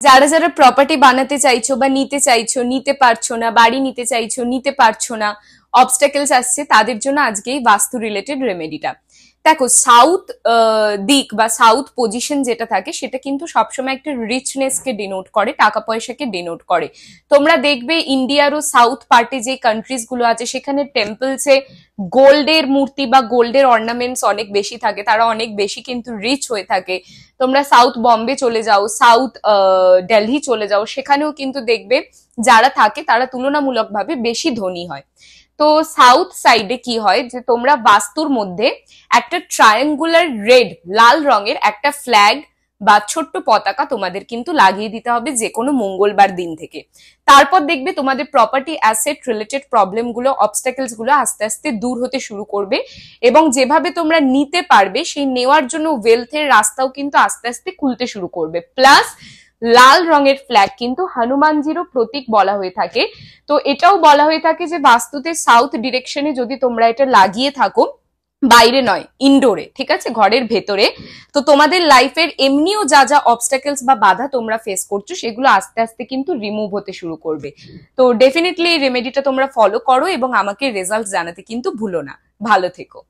যারা যারা প্রপার্টি বানাতে চাইছো বা নিতে চাইছো, নিতে পারছো না, বাড়ি নিতে চাইছো নিতে পারছো না, অবস্টাকেলস আসছে, তাদের জন্য আজকে এই বাস্তু রিলেটেড রেমেডিটা। দেখো, সাউথ দিক বা সাউথ পজিশন যেটা থাকে সেটা কিন্তু সবসময় একটা রিচনেস কে ডিনোট করে, টাকা পয়সাকে ডিনোট করে। তোমরা দেখবে ইন্ডিয়ারও সাউথ পার্টে যে কান্ট্রিজ গুলো আছে সেখানে টেম্পলসে গোল্ডের মূর্তি বা গোল্ডের অর্নামেন্টস অনেক বেশি থাকে, তারা অনেক বেশি কিন্তু রিচ হয়ে থাকে। তোমরা সাউথ বম্বে চলে যাও, সাউথ দিল্লি চলে যাও, সেখানেও কিন্তু দেখবে যারা থাকে তারা তুলনামূলকভাবে বেশি ধনী হয়। তো সাউথ সাইডে কি হয় যে তোমরা বাস্তুর মধ্যে একটা ট্রায়াঙ্গুলার রেড লাল রঙের একটা ফ্ল্যাগ বা ছোট্ট পতাকা তোমাদের কিন্তু লাগিয়ে দিতে হবে যে কোনো মঙ্গলবার দিন থেকে। তারপর দেখবে তোমাদের প্রপার্টি অ্যাসেট রিলেটেড প্রবলেম গুলো, অবস্টাকেলস গুলো আস্তে আস্তে দূর হতে শুরু করবে, এবং যেভাবে তোমরা নিতে পারবে সেই নেওয়ার জন্য ওয়েলথের রাস্তাও কিন্তু আস্তে আস্তে খুলতে শুরু করবে। প্লাস লাল রঙের ফ্ল্যাগ কিন্তু হনুমানজিরও প্রতীক বলা হয়ে থাকে। তো এটাও বলা হয়ে থাকে যে বাস্তুতে সাউথ ডিরেকশনে যদি তোমরা এটা লাগিয়ে থাকো, বাইরে নয় ইনডোরে, ঠিক আছে, ঘরের ভেতরে, তো তোমাদের লাইফের এমনিও যা যা অবস্টাকেলস বা বাধা তোমরা ফেস করছো সেগুলো আস্তে আস্তে কিন্তু রিমুভ হতে শুরু করবে। তো ডেফিনেটলি এই রেমেডিটা তোমরা ফলো করো এবং আমাকে রেজাল্ট জানাতে কিন্তু ভুলো না। ভালো থেকো।